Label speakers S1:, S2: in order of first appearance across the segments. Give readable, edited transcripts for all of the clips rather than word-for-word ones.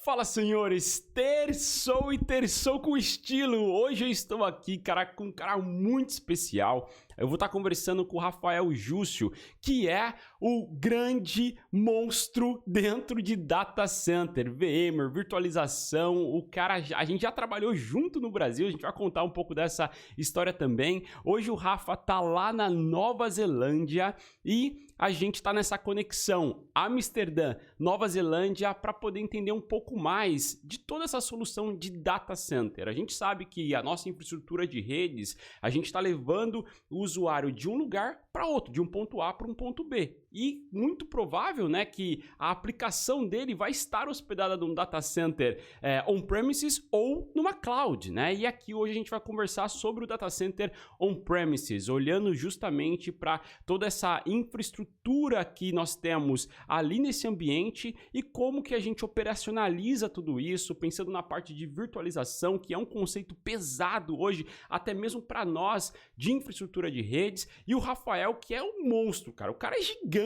S1: Fala, senhores, terçou com estilo. Hoje eu estou aqui, cara, com um cara muito especial. Eu vou estar conversando com o Rafael Júcio, que é o grande monstro dentro de data center, VMware, virtualização. O cara, a gente já trabalhou junto no Brasil, a gente vai contar um pouco dessa história também. Hoje o Rafa tá lá na Nova Zelândia e a gente está nessa conexão Amsterdã, Nova Zelândia, para poder entender um pouco mais de toda essa solução de data center. A gente sabe que a nossa infraestrutura de redes, a gente está levando o usuário de um lugar para outro, de um ponto A para um ponto B. E muito provável, né, que a aplicação dele vai estar hospedada num data center on-premises ou numa cloud, né? E aqui hoje a gente vai conversar sobre o data center on-premises, olhando justamente para toda essa infraestrutura que nós temos ali nesse ambiente e como que a gente operacionaliza tudo isso, pensando na parte de virtualização, que é um conceito pesado hoje, até mesmo para nós de infraestrutura de redes. E o Rafael, que é um monstro, cara, o cara é gigante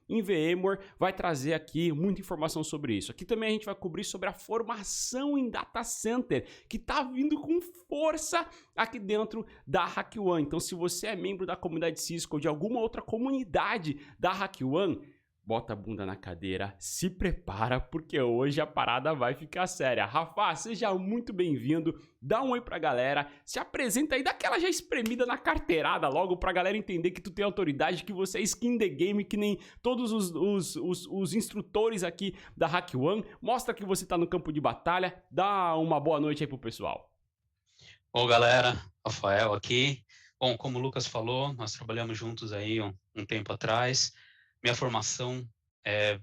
S1: em VMware, vai trazer aqui muita informação sobre isso. Aqui também a gente vai cobrir sobre a formação em data center, que tá vindo com força aqui dentro da HackOne. Então, se você é membro da comunidade Cisco ou de alguma outra comunidade da HackOne, bota a bunda na cadeira, se prepara, porque hoje a parada vai ficar séria. Rafa, seja muito bem-vindo, dá um oi pra galera, se apresenta aí, dá aquela já espremida na carteirada logo pra galera entender que tu tem autoridade, que você é skin the game, que nem todos os instrutores aqui da HackOne. Mostra que você tá no campo de batalha, dá uma boa noite aí pro pessoal.
S2: Bom, galera, Rafael aqui. Bom, como o Lucas falou, nós trabalhamos juntos aí um tempo atrás. Minha formação é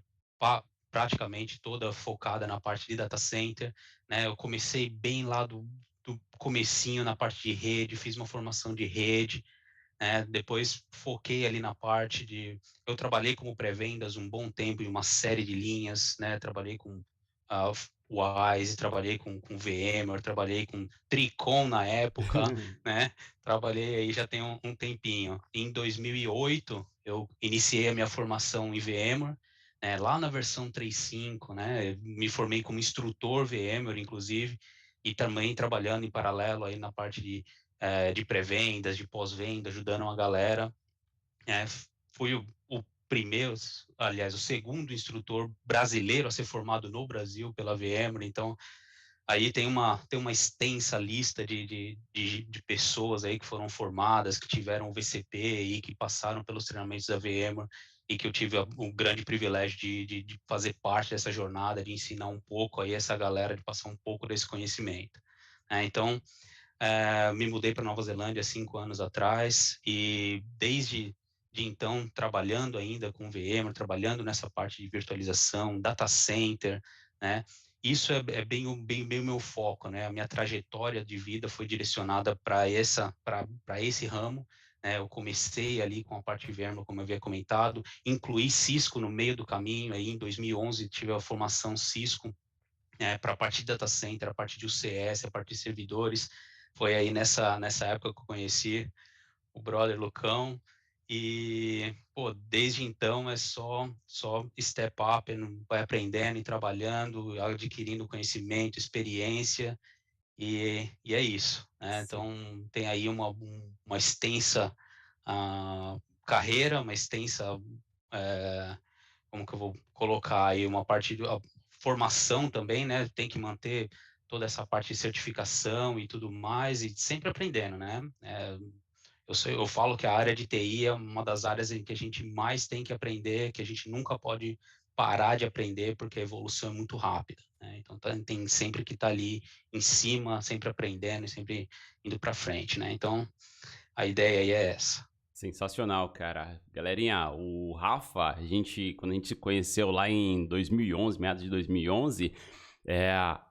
S2: praticamente toda focada na parte de data center, né? Eu comecei bem lá do comecinho na parte de rede, fiz uma formação de rede, né? Depois foquei ali na parte de... Eu trabalhei como pré-vendas um bom tempo em uma série de linhas, né? Trabalhei com Wise, trabalhei com VMware, trabalhei com Tricon na época, né? Trabalhei aí já tem um tempinho. Em 2008, eu iniciei a minha formação em VMware, né? Lá na versão 3.5, né? Me formei como instrutor VMware, inclusive, e também trabalhando em paralelo aí na parte de pré-vendas, de pós-venda, ajudando a galera. Fui o primeiro, aliás, o segundo instrutor brasileiro a ser formado no Brasil pela VMware, então aí tem uma extensa lista de pessoas aí que foram formadas, que tiveram o VCP e que passaram pelos treinamentos da VMware e que eu tive o grande privilégio de fazer parte dessa jornada, de ensinar um pouco aí essa galera, de passar um pouco desse conhecimento. Então, me mudei para Nova Zelândia 5 anos atrás e desde então trabalhando ainda com VMware, trabalhando nessa parte de virtualização, data center, né? Isso é bem o meu foco, né? A minha trajetória de vida foi direcionada para esse ramo, né? Eu comecei ali com a parte de VMware, como eu havia comentado, incluí Cisco no meio do caminho, aí em 2011 tive a formação Cisco, para a parte de data center, a parte de UCS, a parte de servidores. Foi aí nessa época que eu conheci o brother Lucão, e pô, desde então é só step up, vai aprendendo e trabalhando, adquirindo conhecimento, experiência, e é isso, né? Então tem aí uma extensa carreira, uma extensa, como que eu vou colocar aí, uma parte de formação também, né? Tem que manter toda essa parte de certificação e tudo mais, e sempre aprendendo, né? Eu falo que a área de TI é uma das áreas em que a gente mais tem que aprender, que a gente nunca pode parar de aprender, porque a evolução é muito rápida, né? Então tem sempre que estar ali em cima, sempre aprendendo e sempre indo para frente, né? Então a ideia aí é essa.
S1: Sensacional, cara. Galerinha, o Rafa, quando a gente se conheceu lá em 2011, meados de 2011,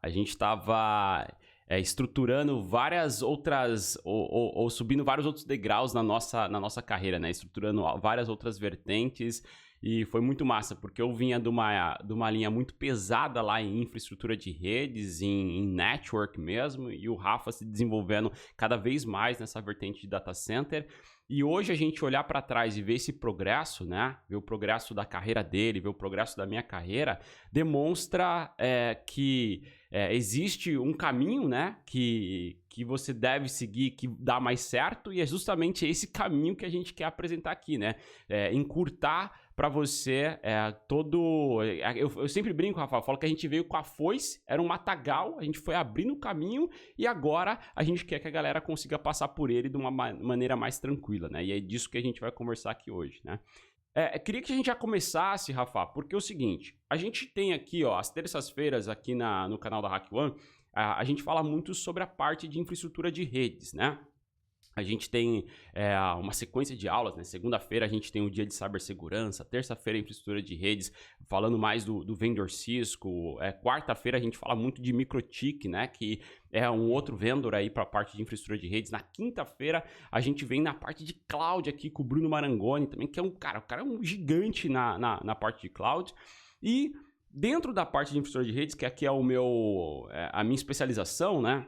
S1: a gente estava estruturando várias outras, ou subindo vários outros degraus na nossa carreira, né? Estruturando várias outras vertentes. E foi muito massa, porque eu vinha de uma linha muito pesada lá em infraestrutura de redes, em network mesmo, e o Rafa se desenvolvendo cada vez mais nessa vertente de data center. E hoje a gente olhar para trás e ver esse progresso, né? Ver o progresso da carreira dele, ver o progresso da minha carreira, demonstra que existe um caminho, né? Que você deve seguir, que dá mais certo, e é justamente esse caminho que a gente quer apresentar aqui, né? Encurtar para você todo... Eu sempre brinco, Rafael, falo que a gente veio com a foice, era um matagal, a gente foi abrindo o caminho e agora a gente quer que a galera consiga passar por ele de uma maneira mais tranquila, né? E é disso que a gente vai conversar aqui hoje, né? Queria que a gente já começasse, Rafa, porque é o seguinte, a gente tem aqui, ó, às terças-feiras aqui no canal da HackOne, a gente fala muito sobre a parte de infraestrutura de redes, né? A gente tem uma sequência de aulas, né? Segunda-feira a gente tem o dia de cibersegurança, terça-feira infraestrutura de redes, falando mais do vendor Cisco, quarta-feira a gente fala muito de Microtik, né? Que é um outro vendor aí para a parte de infraestrutura de redes. Na quinta-feira a gente vem na parte de cloud aqui com o Bruno Marangoni também, que é o cara é um gigante na parte de cloud. E dentro da parte de infraestrutura de redes, que aqui é a minha especialização, né?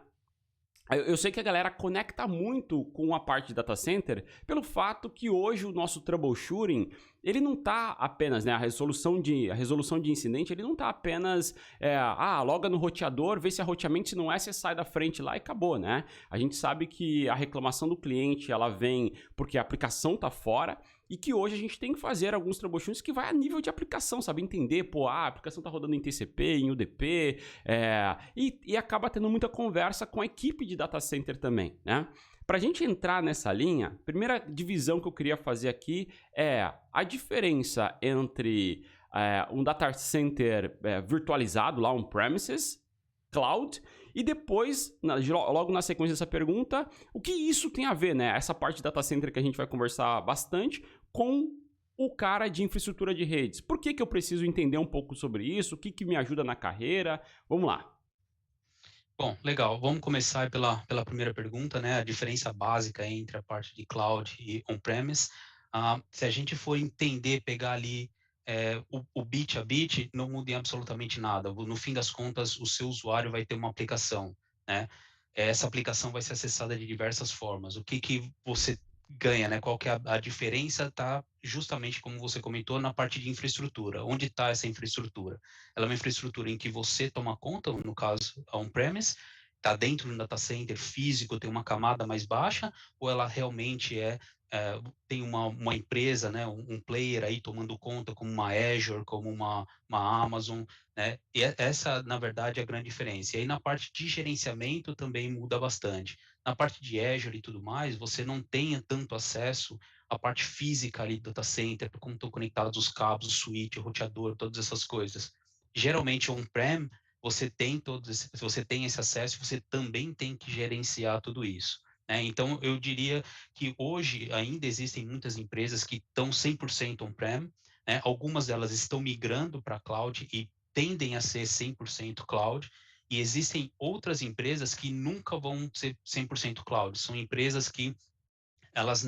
S1: Eu sei que a galera conecta muito com a parte de data center pelo fato que hoje o nosso troubleshooting, ele não está apenas, né, a resolução de incidente, ele não está apenas, loga no roteador, vê se é roteamento, se não é, você sai da frente lá e acabou, né? A gente sabe que a reclamação do cliente, ela vem porque a aplicação está fora, e que hoje a gente tem que fazer alguns troubleshoots que vai a nível de aplicação, sabe? Entender, a aplicação tá rodando em TCP, em UDP, e acaba tendo muita conversa com a equipe de data center também, né? Para a gente entrar nessa linha, a primeira divisão que eu queria fazer aqui é a diferença entre um data center virtualizado, lá on-premises, cloud, e depois, logo na sequência dessa pergunta, o que isso tem a ver, né? Essa parte de data center que a gente vai conversar bastante com o cara de infraestrutura de redes. Por que eu preciso entender um pouco sobre isso? O que me ajuda na carreira? Vamos lá.
S2: Bom, legal. Vamos começar pela primeira pergunta, né? A diferença básica entre a parte de cloud e on-premise. Se a gente for entender, pegar ali o bit a bit, não muda em absolutamente nada. No fim das contas, o seu usuário vai ter uma aplicação, né? Essa aplicação vai ser acessada de diversas formas. O que você ganha, né? Qual que é a diferença? Está justamente, como você comentou, na parte de infraestrutura. Onde está essa infraestrutura? Ela é uma infraestrutura em que você toma conta, no caso, a on-premise, está dentro do data center físico, tem uma camada mais baixa, ou ela realmente tem uma empresa, né, um player aí tomando conta, como uma Azure, como uma Amazon, né? E essa, na verdade, é a grande diferença. E aí, na parte de gerenciamento, também muda bastante. Na parte de Azure e tudo mais, você não tem tanto acesso à parte física ali do data center, como estão conectados os cabos, o switch, o roteador, todas essas coisas. Geralmente, on-prem, você tem esse acesso, você também tem que gerenciar tudo isso. Então, eu diria que hoje ainda existem muitas empresas que estão 100% on-prem, né? Algumas delas estão migrando para cloud e tendem a ser 100% cloud, e existem outras empresas que nunca vão ser 100% cloud. São empresas que elas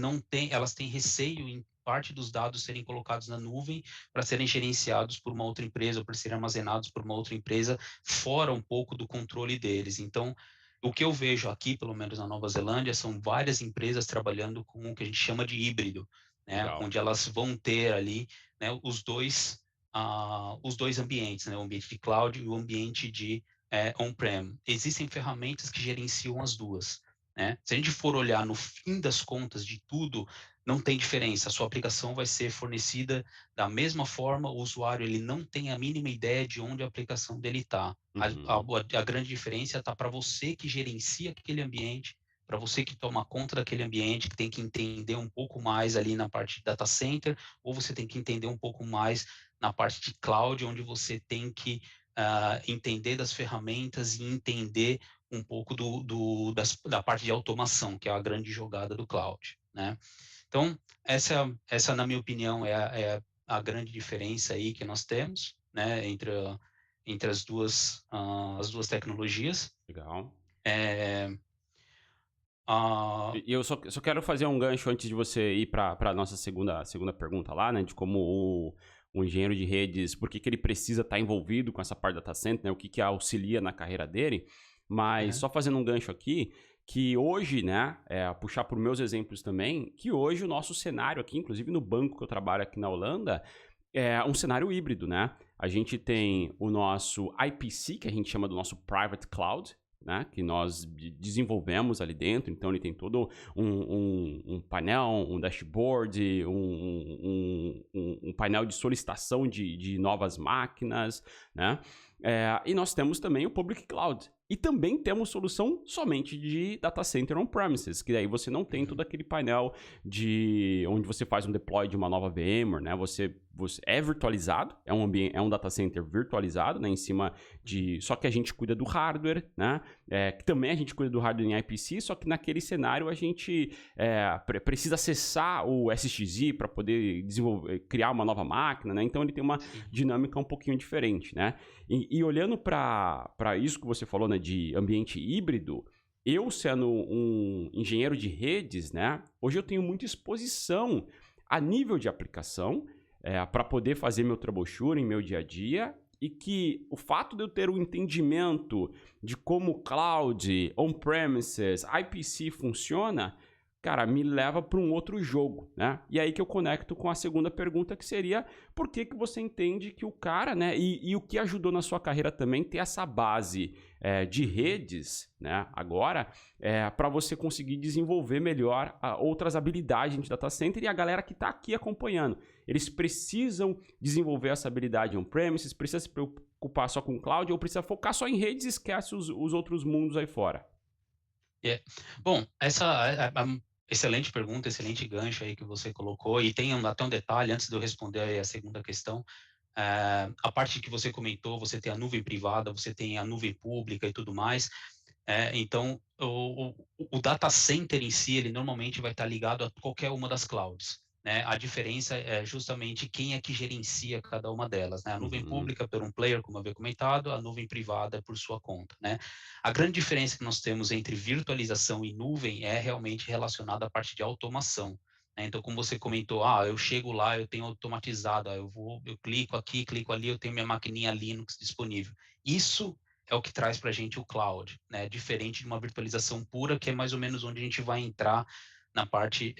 S2: têm receio em parte dos dados serem colocados na nuvem para serem gerenciados por uma outra empresa ou para serem armazenados por uma outra empresa, fora um pouco do controle deles. Então, o que eu vejo aqui, pelo menos na Nova Zelândia, são várias empresas trabalhando com o que a gente chama de híbrido, né? Onde elas vão ter ali, né, os dois ambientes, né? O ambiente de cloud e o ambiente de on-prem. Existem ferramentas que gerenciam as duas, né? Se a gente for olhar no fim das contas de tudo, não tem diferença. A sua aplicação vai ser fornecida da mesma forma, o usuário ele não tem a mínima ideia de onde a aplicação dele está. A grande diferença está para você que gerencia aquele ambiente, para você que toma conta daquele ambiente, que tem que entender um pouco mais ali na parte de data center, ou você tem que entender um pouco mais na parte de cloud, onde você tem que entender das ferramentas e entender um pouco da parte de automação, que é a grande jogada do cloud, né? Então, essa na minha opinião, é a grande diferença aí que nós temos, né, entre as duas tecnologias.
S1: Legal. E eu só quero fazer um gancho antes de você ir para a nossa segunda pergunta lá, né, de como o engenheiro de redes, por que ele precisa estar envolvido com essa parte da data center, né, o que auxilia na carreira dele. Mas só fazendo um gancho aqui, que hoje, né, puxar por meus exemplos também, que hoje o nosso cenário aqui, inclusive no banco que eu trabalho aqui na Holanda, é um cenário híbrido, né? A gente tem o nosso IPC, que a gente chama do nosso Private Cloud, né, que nós desenvolvemos ali dentro, então ele tem todo um painel, um dashboard, um painel de solicitação de novas máquinas, né? E nós temos também o Public Cloud. E também temos solução somente de data center on-premises, que daí você não tem todo aquele painel de onde você faz um deploy de uma nova VMware, né? Você é virtualizado, é um ambiente, é um data center virtualizado, né? Em cima de... Só que a gente cuida do hardware, né? Que também a gente cuida do hardware em IPC, só que naquele cenário a gente precisa acessar o SXI para poder criar uma nova máquina, né? Então ele tem uma dinâmica um pouquinho diferente, né? E olhando para isso que você falou, né, de ambiente híbrido, eu sendo um engenheiro de redes, né, hoje eu tenho muita exposição a nível de aplicação para poder fazer meu troubleshooting, meu dia a dia, e que o fato de eu ter o entendimento de como cloud, on-premises, IPC funciona, cara, me leva para um outro jogo, né? E aí que eu conecto com a segunda pergunta, que seria por que você entende que o cara, né? E o que ajudou na sua carreira também ter essa base de redes, né? Agora, para você conseguir desenvolver melhor outras habilidades de data center, e a galera que está aqui acompanhando. Eles precisam desenvolver essa habilidade on-premises, precisa se preocupar só com cloud, ou precisa focar só em redes e esquece os outros mundos aí fora?
S2: Bom, essa excelente pergunta, excelente gancho aí que você colocou, e tem até um detalhe antes de eu responder aí a segunda questão. A parte que você comentou, você tem a nuvem privada, você tem a nuvem pública e tudo mais. Então, o data center em si, ele normalmente vai estar ligado a qualquer uma das clouds, né? A diferença é justamente quem é que gerencia cada uma delas, né? A nuvem pública por um player, como eu havia comentado, a nuvem privada é por sua conta, né? A grande diferença que nós temos entre virtualização e nuvem é realmente relacionada à parte de automação, né? Então, como você comentou, eu chego lá, eu tenho automatizado, eu clico aqui, clico ali, eu tenho minha maquininha Linux disponível. Isso é o que traz para a gente o cloud, né? Diferente de uma virtualização pura, que é mais ou menos onde a gente vai entrar na parte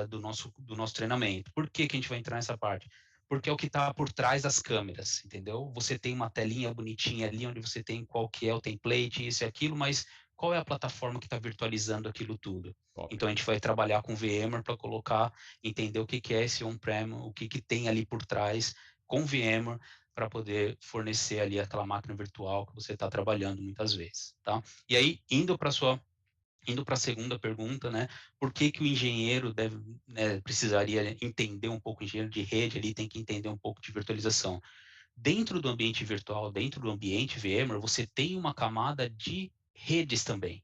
S2: do nosso treinamento. Por que a gente vai entrar nessa parte? Porque é o que está por trás das câmeras, entendeu? Você tem uma telinha bonitinha ali, onde você tem qual que é o template, isso e aquilo, mas qual é a plataforma que está virtualizando aquilo tudo?
S1: Top.
S2: Então, a gente vai trabalhar com VMware para colocar, entender o que é esse on-prem, o que tem ali por trás com VMware, para poder fornecer ali aquela máquina virtual que você está trabalhando muitas vezes, tá? E aí, indo para a segunda pergunta, né? Por que o engenheiro precisaria entender um pouco, o engenheiro de rede ali tem que entender um pouco de virtualização. Dentro do ambiente virtual, dentro do ambiente VMware, você tem uma camada de redes também,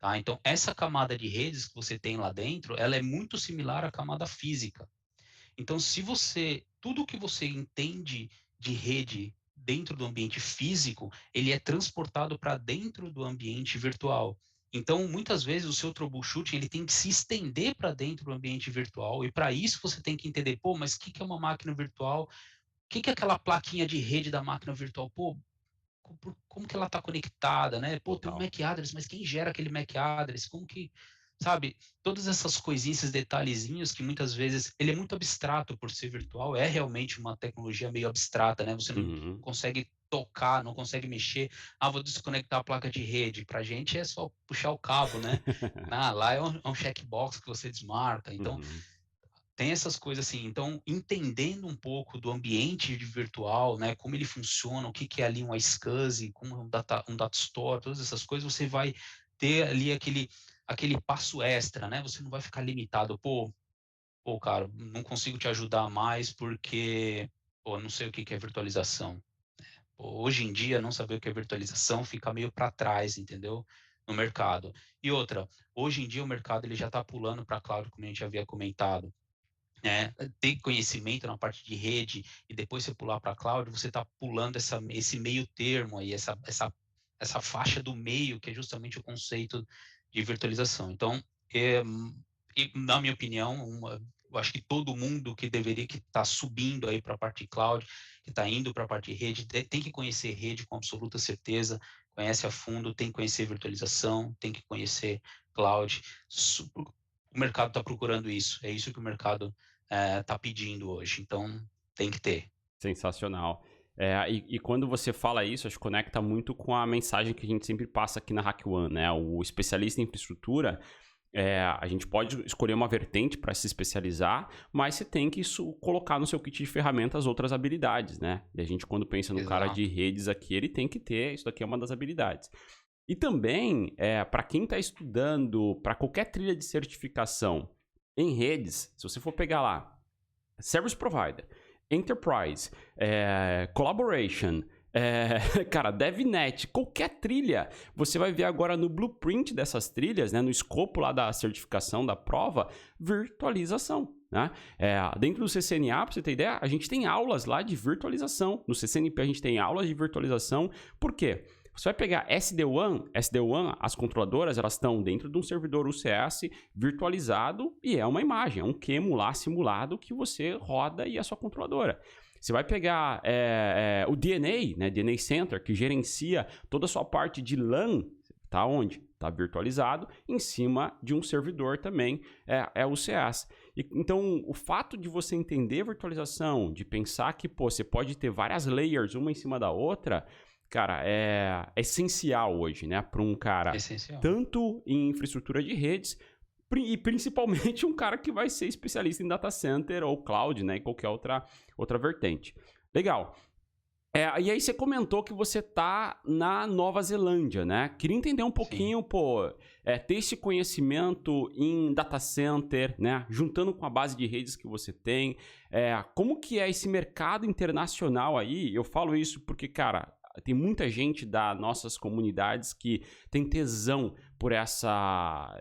S2: tá? Então, essa camada de redes que você tem lá dentro, ela é muito similar à camada física. Então, tudo que você entende de rede dentro do ambiente físico, ele é transportado para dentro do ambiente virtual. Então, muitas vezes o seu troubleshooting ele tem que se estender para dentro do ambiente virtual, e para isso você tem que entender, mas o que é uma máquina virtual? O que é aquela plaquinha de rede da máquina virtual? Como que ela está conectada, né? Tem um
S1: Total.
S2: MAC address, mas quem gera aquele MAC address? Como que, sabe? Todas essas coisinhas, esses detalhezinhos que muitas vezes ele é muito abstrato por ser virtual, é realmente uma tecnologia meio abstrata, né? Você não consegue tocar, não consegue mexer. Vou desconectar a placa de rede. Para a gente é só puxar o cabo, né? Lá é um checkbox que você desmarca. Então, tem essas coisas assim. Então, entendendo um pouco do ambiente de virtual, né, como ele funciona, o que é ali um iSCSI, como é um data store, todas essas coisas, você vai ter ali aquele passo extra, né? Você não vai ficar limitado, cara, não consigo te ajudar mais porque, não sei o que é virtualização. Hoje em dia, não saber o que é virtualização fica meio para trás, entendeu? No mercado. E outra, hoje em dia o mercado ele já está pulando para cloud, como a gente havia comentado, né? Ter conhecimento na parte de rede e depois você pular para a cloud, você está pulando esse meio termo aí, essa faixa do meio, que é justamente o conceito de virtualização. Então, na minha opinião, eu acho que todo mundo que deveria, que está subindo aí para a parte de cloud, que está indo para a parte de rede, tem que conhecer rede com absoluta certeza, conhece a fundo, tem que conhecer virtualização, tem que conhecer cloud. O mercado está procurando isso, é isso que o mercado está pedindo hoje, então tem que ter.
S1: Sensacional. E quando você fala isso, acho que conecta muito com a mensagem que a gente sempre passa aqui na Hack One, né? O especialista em infraestrutura, a gente pode escolher uma vertente para se especializar, mas você tem que colocar no seu kit de ferramentas outras habilidades, né? E a gente, quando pensa no cara de
S2: Exato.
S1: redes aqui, ele tem que ter, isso daqui é uma das habilidades. E também, para quem está estudando para qualquer trilha de certificação em redes, se você for pegar lá, Service Provider, Enterprise, Collaboration, cara, DevNet, qualquer trilha, você vai ver agora no blueprint dessas trilhas, né, no escopo lá da certificação, da prova, virtualização. Né? Dentro do CCNA, para você ter ideia, a gente tem aulas lá de virtualização. No CCNP a gente tem aulas de virtualização. Por quê? Você vai pegar SD-WAN, as controladoras, elas estão dentro de um servidor UCS virtualizado e é uma imagem, é um QEMU lá simulado que você roda e é a sua controladora. Você vai pegar o DNA, né, DNA Center, que gerencia toda a sua parte de LAN, tá onde? Está virtualizado em cima de um servidor também, é o UCS. Então, o fato de você entender virtualização, de pensar que você pode ter várias layers uma em cima da outra, cara, é essencial hoje, né? Para um cara,
S2: Essencial.
S1: tanto em infraestrutura de redes, e principalmente um cara que vai ser especialista em data center ou cloud, né? E qualquer outra vertente. Legal. E aí você comentou que você tá na Nova Zelândia, né? Queria entender um
S2: Sim.
S1: pouquinho, ter esse conhecimento em data center, né? Juntando com a base de redes que você tem. Como que é esse mercado internacional aí? Eu falo isso porque, cara, tem muita gente das nossas comunidades que tem tesão por essa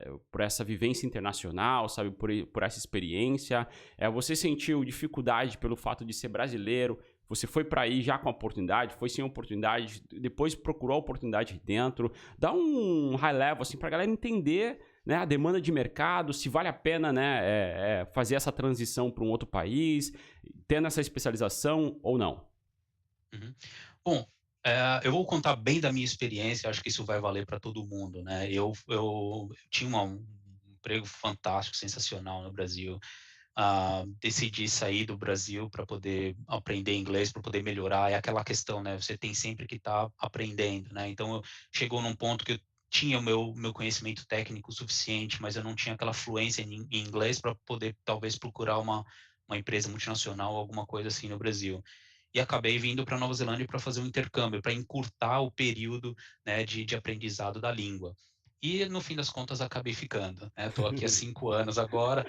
S1: vivência internacional, sabe? Por essa experiência. Você sentiu dificuldade pelo fato de ser brasileiro? Você foi para aí já com a oportunidade, foi sem oportunidade, depois procurou a oportunidade dentro. Dá um high level assim, para a galera entender, né, a demanda de mercado, se vale a pena, né, fazer essa transição para um outro país, tendo essa especialização ou não.
S2: Uhum. Bom, eu vou contar bem da minha experiência, acho que isso vai valer para todo mundo, né? Eu tinha um emprego fantástico, sensacional no Brasil. Decidi sair do Brasil para poder aprender inglês, para poder melhorar. É aquela questão, né? Você tem sempre que estar aprendendo, né? Então, chegou num ponto que eu tinha o meu conhecimento técnico suficiente, mas eu não tinha aquela fluência em inglês para poder, talvez, procurar uma empresa multinacional, alguma coisa assim no Brasil. E acabei vindo para Nova Zelândia para fazer um intercâmbio, para encurtar o período, né, de aprendizado da língua. E, no fim das contas, acabei ficando. Estou aqui há 5 anos agora,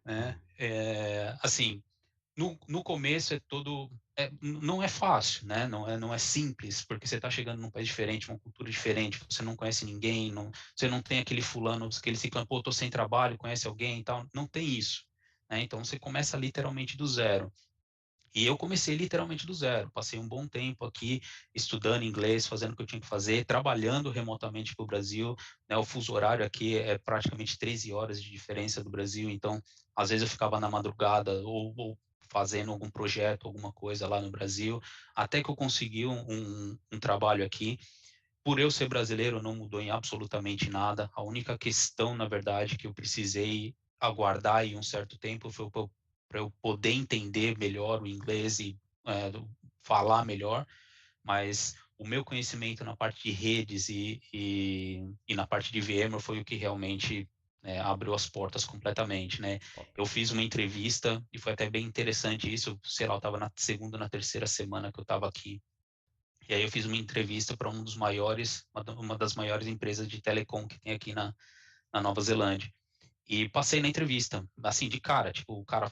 S2: né? Assim, no começo não é fácil, né? Não é simples, porque você está chegando num país diferente, uma cultura diferente, você não conhece ninguém, você não tem aquele fulano, aquele ciclano, pô, tô sem trabalho, conhece alguém e tal, não tem isso, né? Então você começa literalmente do zero. E eu comecei literalmente do zero, passei um bom tempo aqui estudando inglês, fazendo o que eu tinha que fazer, trabalhando remotamente para o Brasil, né? O fuso horário aqui é praticamente 13 horas de diferença do Brasil, então às vezes eu ficava na madrugada ou fazendo algum projeto, alguma coisa lá no Brasil, até que eu consegui um trabalho aqui. Por eu ser brasileiro, não mudou em absolutamente nada. A única questão, na verdade, que eu precisei aguardar aí um certo tempo foi para eu poder entender melhor o inglês e falar melhor, mas o meu conhecimento na parte de redes e na parte de VMware foi o que realmente abriu as portas completamente, né?
S1: Ok.
S2: Eu fiz uma entrevista e foi até bem interessante isso, sei lá, eu estava na segunda, na terceira semana que eu estava aqui, e aí eu fiz uma entrevista para uma das maiores empresas de telecom que tem aqui na Nova Zelândia. E passei na entrevista, assim, de cara, tipo, o cara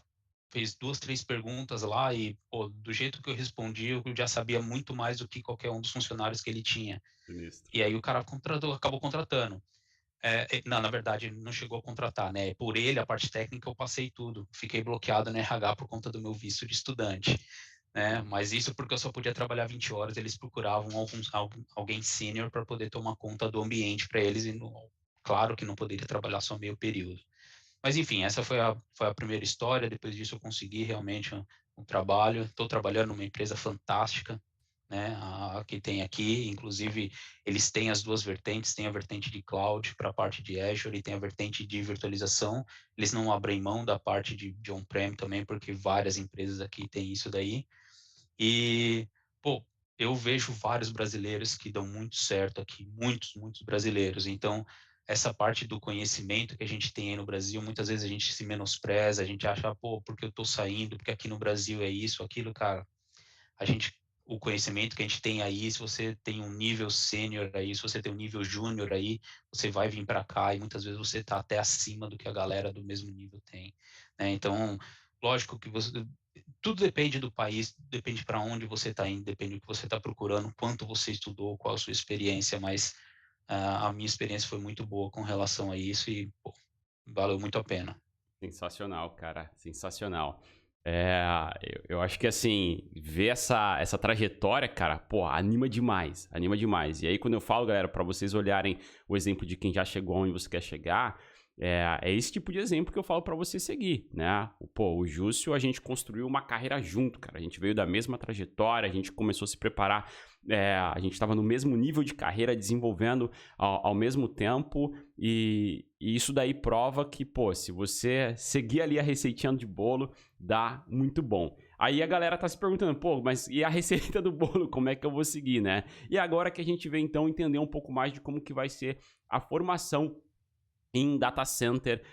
S2: fez 2, 3 perguntas lá e, pô, do jeito que eu respondi, eu já sabia muito mais do que qualquer um dos funcionários que ele tinha.
S1: Sinistro.
S2: E aí o cara acabou contratando. Não, na verdade, não chegou a contratar, né? Por ele, a parte técnica, eu passei tudo. Fiquei bloqueado na RH por conta do meu visto de estudante, né? Mas isso porque eu só podia trabalhar 20 horas, eles procuravam alguém sênior para poder tomar conta do ambiente para eles, e claro que não poderia trabalhar só meio período. Mas enfim, essa foi a primeira história. Depois disso eu consegui realmente um trabalho. Estou trabalhando numa empresa fantástica, né, a que tem aqui. Inclusive, eles têm as duas vertentes, tem a vertente de cloud para a parte de Azure e tem a vertente de virtualização. Eles não abrem mão da parte de on-prem também, porque várias empresas aqui têm isso daí. E, pô, eu vejo vários brasileiros que dão muito certo aqui, muitos, muitos brasileiros. Então, essa parte do conhecimento que a gente tem aí no Brasil, muitas vezes a gente se menospreza, a gente acha, pô, porque eu tô saindo, porque aqui no Brasil é isso, aquilo, cara. A gente, o conhecimento que a gente tem aí, se você tem um nível sênior aí, se você tem um nível júnior aí, você vai vir para cá e muitas vezes você está até acima do que a galera do mesmo nível tem, né? Então, lógico que tudo depende do país, depende para onde você está indo, depende do que você está procurando, quanto você estudou, qual a sua experiência, mas a minha experiência foi muito boa com relação a isso e pô, valeu muito a pena.
S1: Sensacional, cara, sensacional. É, eu acho que assim, ver essa trajetória, cara, pô, anima demais, anima demais. E aí, quando eu falo, galera, pra vocês olharem o exemplo de quem já chegou onde você quer chegar, é esse tipo de exemplo que eu falo pra você seguir, né? Pô, o Júcio, a gente construiu uma carreira junto, cara. A gente veio da mesma trajetória, a gente começou a se preparar, a gente estava no mesmo nível de carreira, desenvolvendo ao mesmo tempo, e isso daí prova que, pô, se você seguir ali a receitinha de bolo, dá muito bom. Aí a galera tá se perguntando, pô, mas e a receita do bolo, como é que eu vou seguir, né? E agora que a gente vem, então, entender um pouco mais de como que vai ser a formação em data center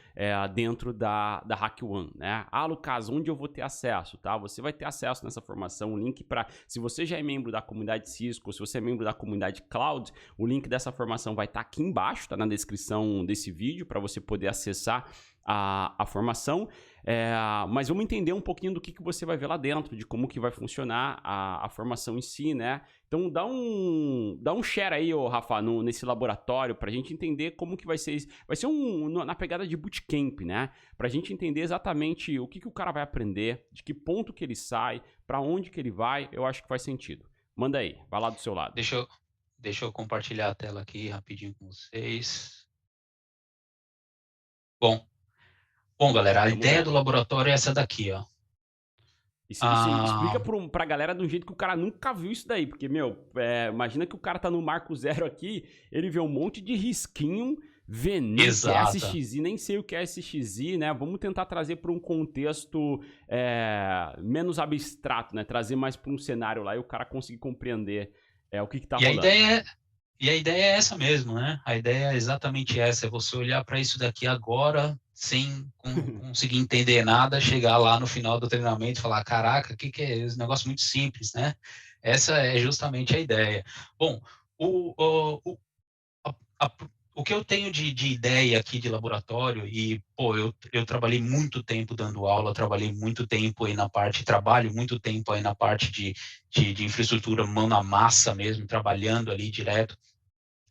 S1: dentro da HackOne, né? Ah, Lucas, onde eu vou ter acesso, tá? Você vai ter acesso nessa formação, o link para, se você já é membro da comunidade Cisco, se você é membro da comunidade Cloud, o link dessa formação vai estar aqui embaixo, tá na descrição desse vídeo, para você poder acessar a formação. Mas vamos entender um pouquinho do que você vai ver lá dentro, de como que vai funcionar a formação em si, né? Então dá um share aí, ô Rafa, nesse laboratório, pra gente entender como que vai ser isso. Vai ser na pegada de bootcamp, né? Pra gente entender exatamente o que o cara vai aprender, de que ponto que ele sai, pra onde que ele vai, eu acho que faz sentido. Manda aí, vai lá do seu lado.
S2: Deixa eu compartilhar a tela aqui rapidinho com vocês. Bom, Bom, galera, a
S1: Tamo
S2: ideia do
S1: vendo.
S2: laboratório é essa daqui, ó.
S1: Isso aí, explica
S2: Ah,
S1: pra galera de um jeito que o cara nunca viu isso daí, porque, meu, imagina que o cara tá no marco zero aqui, ele vê um monte de risquinho, vê NIC,
S2: exata.
S1: SXI, nem sei o que é SXI, né? Vamos tentar trazer para um contexto menos abstrato, né? Trazer mais para um cenário lá e o cara conseguir compreender o que tá
S2: E a
S1: rolando.
S2: ideia é, e a ideia é essa mesmo, né? A ideia é exatamente essa, é você olhar para isso daqui agora, sem conseguir entender nada, chegar lá no final do treinamento e falar, caraca, o que que é esse negócio muito simples, né? Essa é justamente a ideia. Bom, a- a- o que eu tenho de ideia aqui de laboratório, e, pô, eu trabalhei muito tempo dando aula, trabalhei muito tempo aí na parte, trabalho muito tempo aí na parte de infraestrutura, mão na massa mesmo, trabalhando ali direto,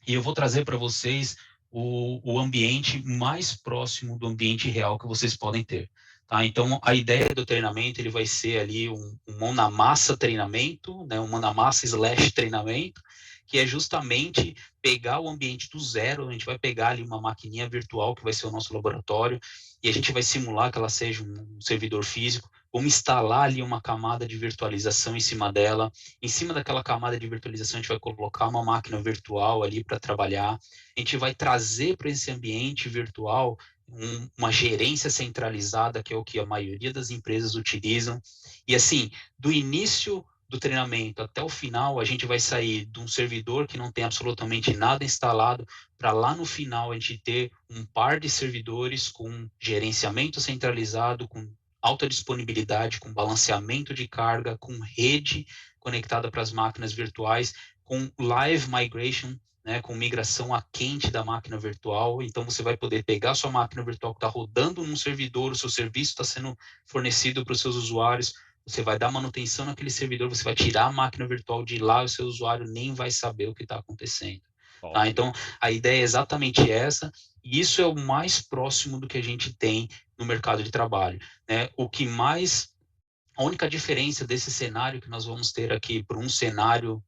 S2: e eu vou trazer para vocês o ambiente mais próximo do ambiente real que vocês podem ter. Tá? Então, a ideia do treinamento ele vai ser ali um mão na massa treinamento, né? Um mão na massa / treinamento, que é justamente pegar o ambiente do zero, a gente vai pegar ali uma maquininha virtual, que vai ser o nosso laboratório, e a gente vai simular que ela seja um servidor físico, vamos instalar ali uma camada de virtualização em cima dela, em cima daquela camada de virtualização, a gente vai colocar uma máquina virtual ali para trabalhar. A gente vai trazer para esse ambiente virtual uma gerência centralizada, que é o que a maioria das empresas utilizam. E assim, do início do treinamento até o final, a gente vai sair de um servidor que não tem absolutamente nada instalado, para lá no final a gente ter um par de servidores com gerenciamento centralizado, com alta disponibilidade, com balanceamento de carga, com rede conectada para as máquinas virtuais, com live migration, né, com migração a quente da máquina virtual. Então, você vai poder pegar a sua máquina virtual que está rodando num servidor, o seu serviço está sendo fornecido para os seus usuários, você vai dar manutenção naquele servidor, você vai tirar a máquina virtual de lá, o seu usuário nem vai saber o que está acontecendo.
S1: Top.
S2: Tá? Então, a ideia é exatamente essa, e isso é o mais próximo do que a gente tem no mercado de trabalho. Né? A única diferença desse cenário que nós vamos ter aqui para um cenário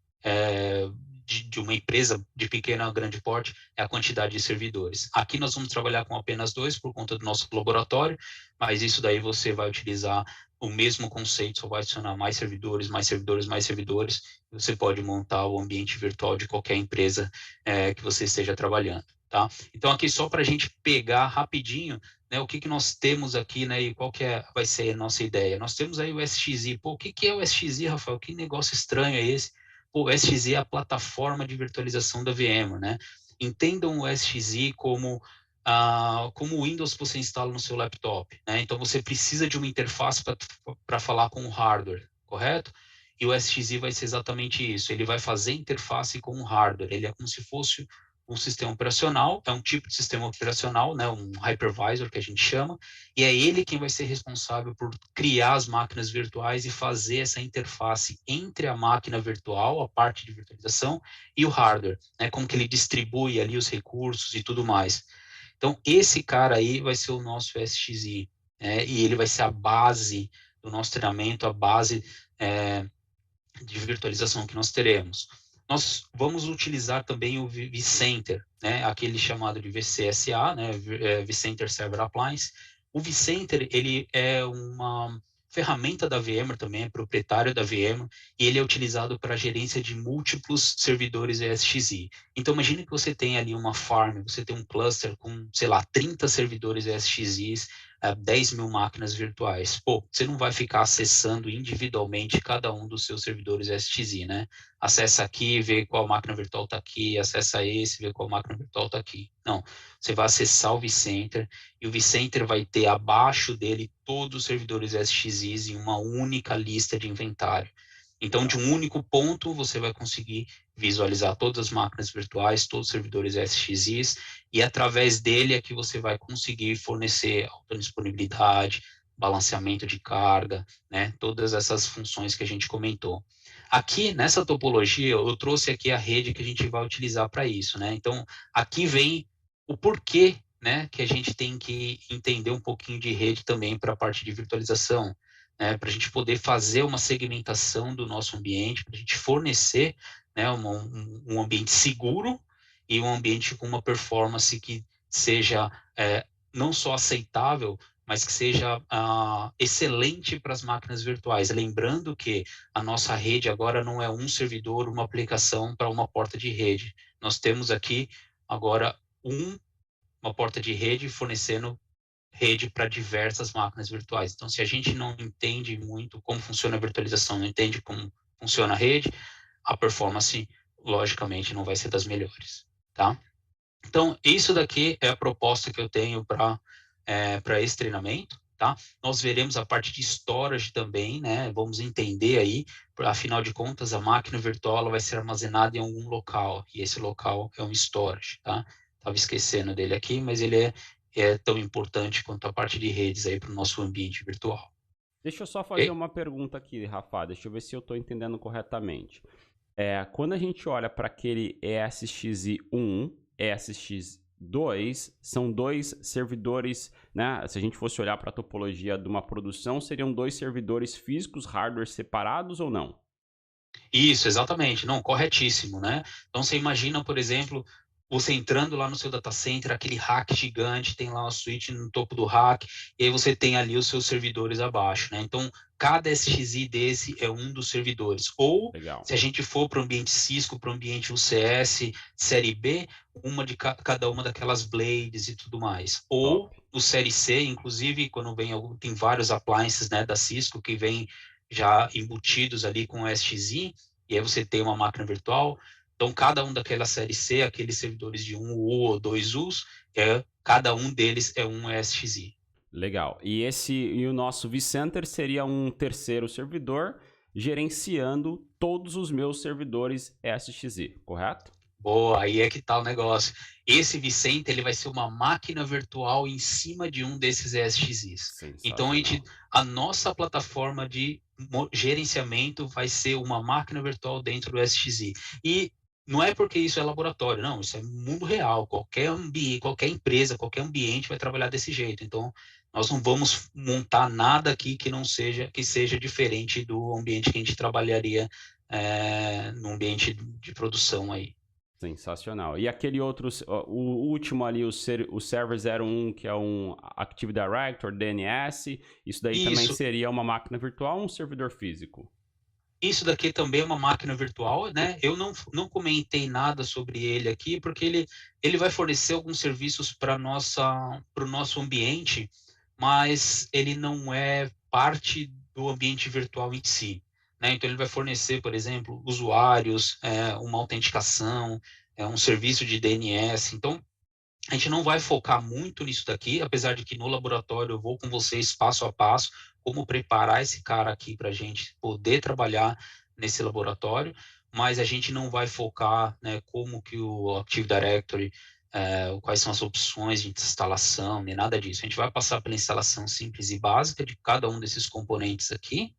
S2: de uma empresa de pequeno a grande porte é a quantidade de servidores. Aqui nós vamos trabalhar com apenas 2 por conta do nosso laboratório, mas isso daí você vai utilizar o mesmo conceito, só vai adicionar mais servidores, mais servidores, mais servidores, e você pode montar o ambiente virtual de qualquer empresa que você esteja trabalhando, tá? Então aqui só para a gente pegar rapidinho, né, o que nós temos aqui, né, e qual que vai ser a nossa ideia. Nós temos aí o SXI. Pô, o que é o SXI, Rafael? Que negócio estranho é esse? Pô, o SXI é a plataforma de virtualização da VMware, né? Entendam o SXI como o Windows que você instala no seu laptop, né? Então, você precisa de uma interface para falar com o hardware, correto? E o SXI vai ser exatamente isso. Ele vai fazer interface com o hardware. Ele é como se fosse um sistema operacional, é um tipo de sistema operacional, né, um hypervisor que a gente chama, e é ele quem vai ser responsável por criar as máquinas virtuais e fazer essa interface entre a máquina virtual, a parte de virtualização, e o hardware, né, como que ele distribui ali os recursos e tudo mais. Então, esse cara aí vai ser o nosso SXI, né, e ele vai ser a base do nosso treinamento, a base de virtualização que nós teremos. Nós vamos utilizar também o vCenter, né, aquele chamado de VCSA, né, vCenter Server Appliance. O vCenter, ele é uma ferramenta da VMware também, é proprietário da VMware, e ele é utilizado para a gerência de múltiplos servidores ESXi. Então, imagine que você tem ali uma farm, você tem um cluster com, sei lá, 30 servidores ESXis, 10 mil máquinas virtuais. Pô, você não vai ficar acessando individualmente cada um dos seus servidores SXI, né? Acessa aqui, vê qual máquina virtual está aqui, acessa esse, vê qual máquina virtual está aqui. Não, você vai acessar o vCenter e o vCenter vai ter abaixo dele todos os servidores SXIs em uma única lista de inventário. Então, de um único ponto, você vai conseguir visualizar todas as máquinas virtuais, todos os servidores SXIs, e através dele é que você vai conseguir fornecer alta disponibilidade, balanceamento de carga, né? Todas essas funções que a gente comentou. Aqui, nessa topologia, eu trouxe aqui a rede que a gente vai utilizar para isso, né? Então, aqui vem o porquê, né, que a gente tem que entender um pouquinho de rede também para a parte de virtualização, para a gente poder fazer uma segmentação do nosso ambiente, para a gente fornecer, né, um ambiente seguro e um ambiente com uma performance que seja não só aceitável, mas que seja excelente para as máquinas virtuais. Lembrando que a nossa rede agora não é um servidor, uma aplicação para uma porta de rede. Nós temos aqui agora uma porta de rede fornecendo rede para diversas máquinas virtuais. Então, se a gente não entende muito como funciona a virtualização, não entende como funciona a rede, a performance, logicamente, não vai ser das melhores, tá? Então, isso daqui é a proposta que eu tenho para esse treinamento, tá? Nós veremos a parte de storage também, né? Vamos entender aí, afinal de contas, a máquina virtual ela vai ser armazenada em algum local, e esse local é um storage, tá? Estava esquecendo dele aqui, mas ele é tão importante quanto a parte de redes aí para o nosso ambiente virtual.
S1: Deixa eu só fazer uma pergunta aqui, Rafa. Deixa eu ver se eu estou entendendo corretamente. Quando a gente olha para aquele ESXi1, ESX2, são dois servidores, né? Se a gente fosse olhar para a topologia de uma produção, seriam dois servidores físicos, hardware separados ou não?
S2: Isso, exatamente. Não, corretíssimo, né? Então, você imagina, por exemplo, você entrando lá no seu data center, aquele rack gigante, tem lá uma switch no topo do rack, e aí você tem ali os seus servidores abaixo, né? Então, cada SXI desse é um dos servidores. Ou,
S1: Legal.
S2: se a gente for para o ambiente Cisco, para o ambiente UCS, série B, uma de cada uma daquelas blades e tudo mais. Ou,
S1: Top.
S2: o série C, inclusive, quando tem vários appliances, né, da Cisco que vem já embutidos ali com o SXI, e aí você tem uma máquina virtual. Então, cada um daquela série C, aqueles servidores de 1U ou 2Us, cada um deles é um SXI.
S1: Legal. E o nosso vCenter seria um terceiro servidor gerenciando todos os meus servidores SXI, correto?
S2: Boa, aí é que tá o negócio. Esse vCenter, ele vai ser uma máquina virtual em cima de um desses ESXis. Então,
S1: Sensacional.
S2: a nossa plataforma de gerenciamento vai ser uma máquina virtual dentro do SXI. E não é porque isso é laboratório, não, isso é mundo real. Qualquer ambiente, qualquer empresa, qualquer ambiente vai trabalhar desse jeito. Então, nós não vamos montar nada aqui que seja diferente do ambiente que a gente trabalharia no ambiente de produção aí.
S1: Sensacional. E aquele outro, o último ali, o Server 01, que é um Active Directory, DNS, isso daí também
S2: Isso,
S1: seria uma máquina virtual ou um servidor físico?
S2: isso daqui também é uma máquina virtual, né? Eu não comentei nada sobre ele aqui, porque ele vai fornecer alguns serviços para o nosso ambiente, mas ele não é parte do ambiente virtual em si, né? Então ele vai fornecer, por exemplo, usuários, uma autenticação, um serviço de DNS. Então a gente não vai focar muito nisso daqui, apesar de que no laboratório eu vou com vocês passo a passo como preparar esse cara aqui para a gente poder trabalhar nesse laboratório, mas a gente não vai focar, né, como que o Active Directory, quais são as opções de instalação, nem nada disso. A gente vai passar pela instalação simples e básica de cada um desses componentes aqui,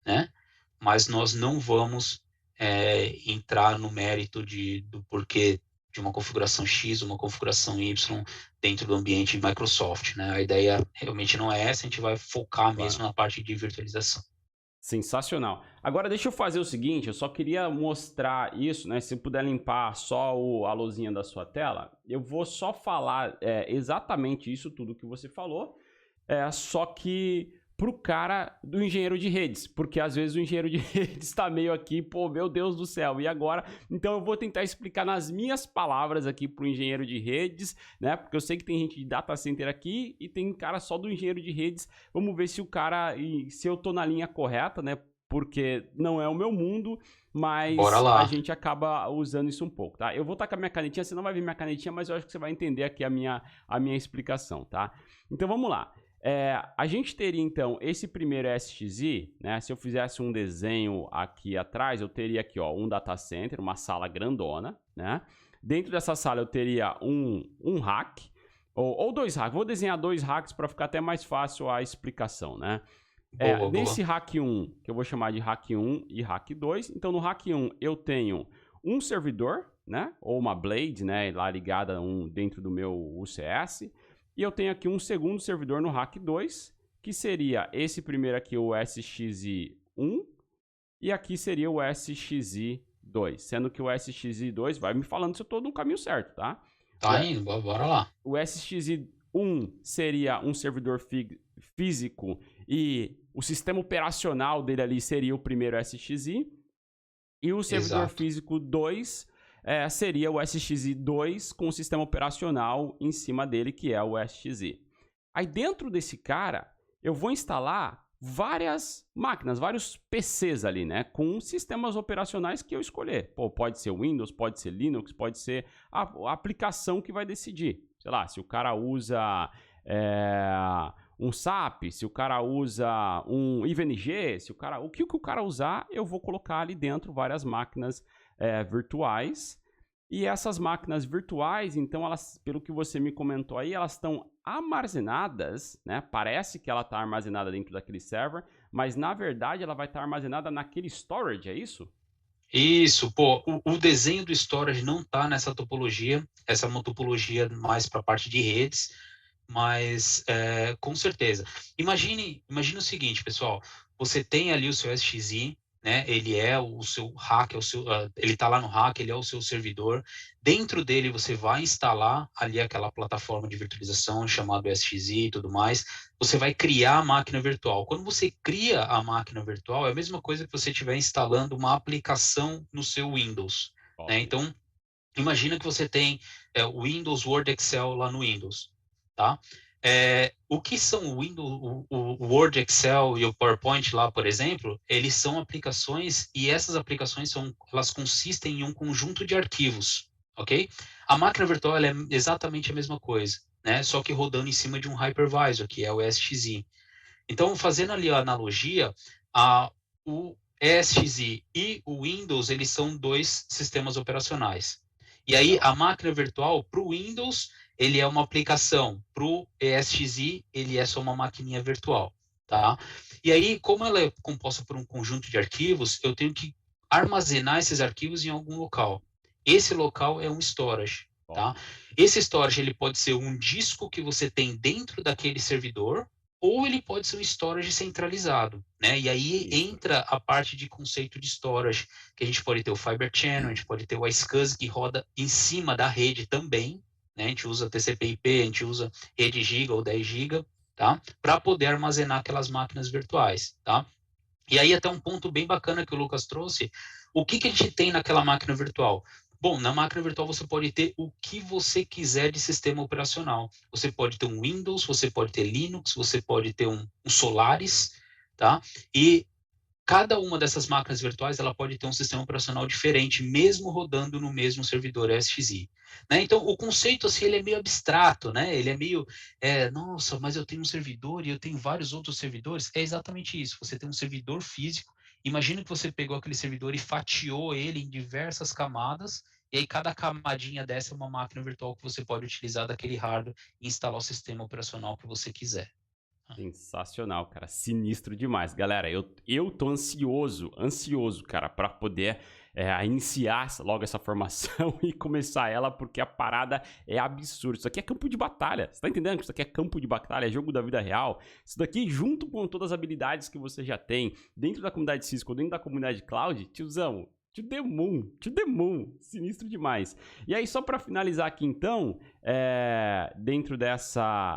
S2: né? Mas nós não vamos entrar no mérito do porquê de uma configuração X, uma configuração Y dentro do ambiente Microsoft, né? A ideia realmente não é essa, a gente vai focar mesmo
S1: Claro.
S2: na parte de virtualização.
S1: Sensacional. Agora deixa eu fazer o seguinte, eu só queria mostrar isso, né? Se puder limpar só a luzinha da sua tela, eu vou só falar exatamente isso tudo que você falou, só que pro cara do engenheiro de redes, porque às vezes o engenheiro de redes tá meio aqui, pô, meu Deus do céu, e agora? Então eu vou tentar explicar nas minhas palavras aqui pro engenheiro de redes, né? Porque eu sei que tem gente de data center aqui e tem cara só do engenheiro de redes. Vamos ver se o cara, se eu tô na linha correta, né? Porque não é o meu mundo,
S2: Bora
S1: mas a
S2: lá.
S1: gente acaba usando isso um pouco, tá? Eu vou estar com a minha canetinha, você não vai ver minha canetinha, mas eu acho que você vai entender aqui a minha explicação, tá? Então vamos lá. A gente teria então esse primeiro SXI, né? Se eu fizesse um desenho aqui atrás, eu teria aqui ó, um data center, uma sala grandona, né? Dentro dessa sala eu teria um rack, ou dois racks. Vou desenhar dois racks para ficar até mais fácil a explicação, né?
S2: Boa, boa.
S1: Nesse rack 1, que eu vou chamar de rack 1 e rack 2, então no rack 1 eu tenho um servidor, né? Ou uma blade, né? Lá ligada dentro do meu UCS. E eu tenho aqui um segundo servidor no rack 2, que seria esse primeiro aqui, o SXI1, e aqui seria o SXI2, sendo que o SXI2, vai me falando se eu estou no caminho certo, tá?
S2: Tá indo, bora lá.
S1: O SXI1 seria um servidor físico e o sistema operacional dele ali seria o primeiro SXI, e o servidor
S2: Exato.
S1: físico 2 seria o SXI2 com o sistema operacional em cima dele, que é o SXI. Aí dentro desse cara, eu vou instalar várias máquinas, vários PCs ali, né? Com sistemas operacionais que eu escolher. Pô, pode ser Windows, pode ser Linux, pode ser a aplicação que vai decidir. Sei lá, se o cara usa um SAP, se o cara usa um IVNG, o que o cara usar, eu vou colocar ali dentro várias máquinas virtuais. E essas máquinas virtuais, então, elas, pelo que você me comentou aí, elas estão armazenadas, né? Parece que ela está armazenada dentro daquele server, mas na verdade ela vai estar armazenada naquele storage, é isso?
S2: Isso, pô, o desenho do storage não tá nessa topologia, essa é uma topologia mais para a parte de redes, mas com certeza. Imagine o seguinte, pessoal, você tem ali o seu SXI, né? Ele é o seu rack, ele está lá no rack, ele é o seu servidor. Dentro dele você vai instalar ali aquela plataforma de virtualização chamada SXI e tudo mais. Você vai criar a máquina virtual. Quando você cria a máquina virtual, é a mesma coisa que você estiver instalando uma aplicação no seu Windows, né?
S1: Top.
S2: Então, imagina que você tem o Windows, Word, Excel lá no Windows, tá? O que são o Windows, o Word, Excel e o PowerPoint lá, por exemplo, eles são aplicações e essas aplicações elas consistem em um conjunto de arquivos, ok? A máquina virtual ela é exatamente a mesma coisa, né? Só que rodando em cima de um hypervisor, que é o SXI. Então, fazendo ali a analogia, o ESXi e o Windows, eles são dois sistemas operacionais. E aí,
S1: Legal.
S2: a máquina virtual, para o Windows, ele é uma aplicação. Para o ESXi, ele é só uma maquininha virtual. Tá? E aí, como ela é composta por um conjunto de arquivos, eu tenho que armazenar esses arquivos em algum local. Esse local é um storage.
S1: Top.
S2: Tá? Esse storage ele pode ser um disco que você tem dentro daquele servidor, ou ele pode ser um storage centralizado, né? E aí
S1: Isso.
S2: entra a parte de conceito de storage, que a gente pode ter o Fiber Channel, a gente pode ter o iSCSI que roda em cima da rede também, né? A gente usa TCP/IP, a gente usa rede giga ou 10 giga, tá? Para poder armazenar aquelas máquinas virtuais, tá? E aí até um ponto bem bacana que o Lucas trouxe, o que a gente tem naquela máquina virtual? Bom, na máquina virtual você pode ter o que você quiser de sistema operacional. Você pode ter um Windows, você pode ter Linux, você pode ter um Solaris, tá? E cada uma dessas máquinas virtuais ela pode ter um sistema operacional diferente, mesmo rodando no mesmo servidor SXI. Né? Então, o conceito assim, ele é meio abstrato, né? Ele é meio, nossa, mas eu tenho um servidor e eu tenho vários outros servidores. É exatamente isso. Você tem um servidor físico. Imagina que você pegou aquele servidor e fatiou ele em diversas camadas. E aí, cada camadinha dessa é uma máquina virtual que você pode utilizar daquele hardware e instalar o sistema operacional que você quiser.
S1: Sensacional, cara. Sinistro demais. Galera, eu tô ansioso, cara, pra poder iniciar logo essa formação e começar ela, porque a parada é absurda. Isso aqui é campo de batalha. Você tá entendendo que isso aqui é campo de batalha, é jogo da vida real? Isso daqui, junto com todas as habilidades que você já tem dentro da comunidade Cisco, dentro da comunidade Cloud, tiozão, to the moon, sinistro demais. E aí, só pra finalizar aqui então,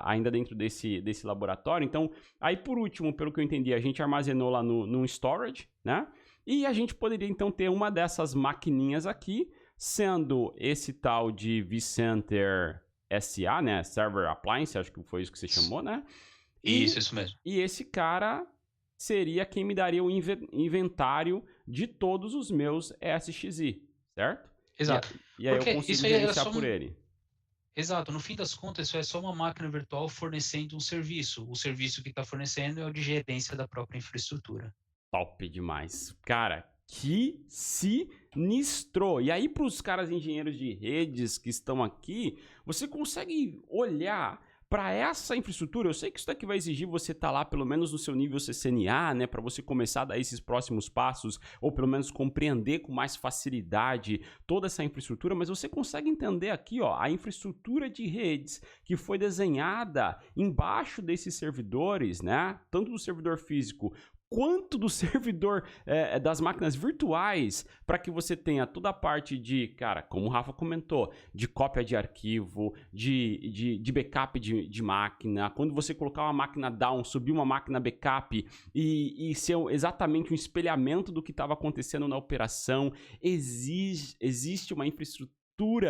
S1: ainda dentro desse laboratório. Então, aí por último, pelo que eu entendi, a gente armazenou lá no storage, né? E a gente poderia então ter uma dessas maquininhas aqui, sendo esse tal de vCenter SA, né? Server Appliance, acho que foi isso que você chamou, né? E,
S2: Isso mesmo.
S1: e esse cara seria quem me daria o inventário de todos os meus SXI, certo? E,
S2: Exato.
S1: e aí eu
S2: Porque
S1: consigo
S2: isso aí era
S1: gerenciar
S2: só
S1: por ele.
S2: Exato, no fim das contas, isso é só uma máquina virtual fornecendo um serviço. O serviço que está fornecendo é o de gerência da própria infraestrutura.
S1: Top demais. Cara, que sinistro! E aí, para os caras engenheiros de redes que estão aqui, você consegue olhar para essa infraestrutura. Eu sei que isso daqui vai exigir você estar lá pelo menos no seu nível CCNA, né, para você começar a dar esses próximos passos ou pelo menos compreender com mais facilidade toda essa infraestrutura, mas você consegue entender aqui, ó, a infraestrutura de redes que foi desenhada embaixo desses servidores, né, tanto do servidor físico quanto do servidor das máquinas virtuais, para que você tenha toda a parte de, cara, como o Rafa comentou, de cópia de arquivo, de backup de máquina. Quando você colocar uma máquina down, subir uma máquina backup e ser exatamente um espelhamento do que estava acontecendo na operação, existe uma infraestrutura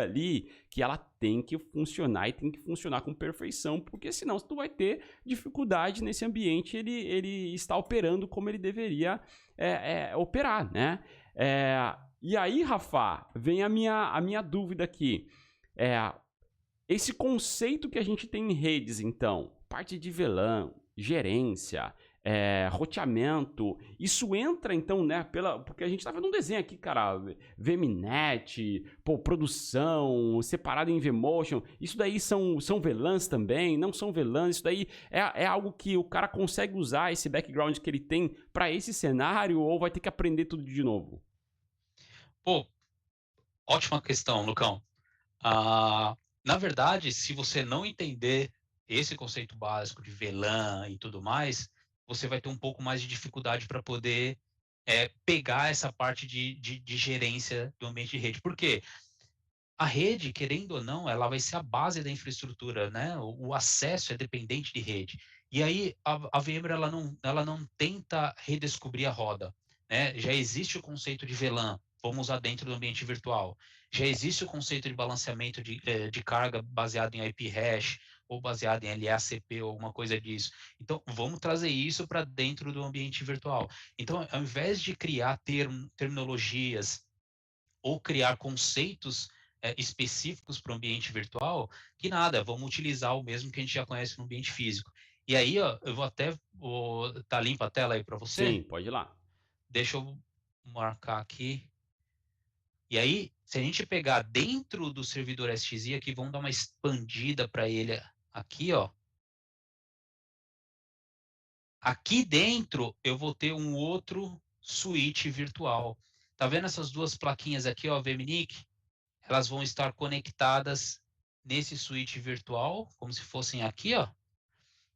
S1: ali que ela tem que funcionar e tem que funcionar com perfeição, porque senão tu vai ter dificuldade nesse ambiente, ele está operando como ele deveria operar, né? E aí, Rafa, vem a minha dúvida aqui. Esse conceito que a gente tem em redes, então, parte de VLAN, gerência, roteamento, isso entra então, né, porque a gente tá vendo um desenho aqui, cara, VMNet, pô, produção, separado em vMotion, isso daí são VLANs também, não são VLANs, isso daí é algo que o cara consegue usar, esse background que ele tem para esse cenário, ou vai ter que aprender tudo de novo?
S2: Pô, ótima questão, Lucão. Ah, na verdade, se você não entender esse conceito básico de VLAN e tudo mais, você vai ter um pouco mais de dificuldade para poder pegar essa parte de gerência do ambiente de rede. Por quê? A rede, querendo ou não, ela vai ser a base da infraestrutura, né? O acesso é dependente de rede. E aí a VMware ela não tenta redescobrir a roda, né? Já existe o conceito de VLAN, vamos usar dentro do ambiente virtual. Já existe o conceito de balanceamento de carga baseado em IP hash ou baseado em LACP ou alguma coisa disso. Então, vamos trazer isso para dentro do ambiente virtual. Então, ao invés de criar terminologias ou criar conceitos específicos para o ambiente virtual, que nada, vamos utilizar o mesmo que a gente já conhece no ambiente físico. E aí, ó, eu vou até. Tá limpa a tela aí para você?
S1: Sim, pode ir lá.
S2: Deixa eu marcar aqui. E aí, se a gente pegar dentro do servidor SXI aqui, vamos dar uma expandida para ele aqui, ó. Aqui dentro eu vou ter um outro switch virtual. Tá vendo essas duas plaquinhas aqui, ó, VMNIC? Elas vão estar conectadas nesse switch virtual, como se fossem aqui, ó.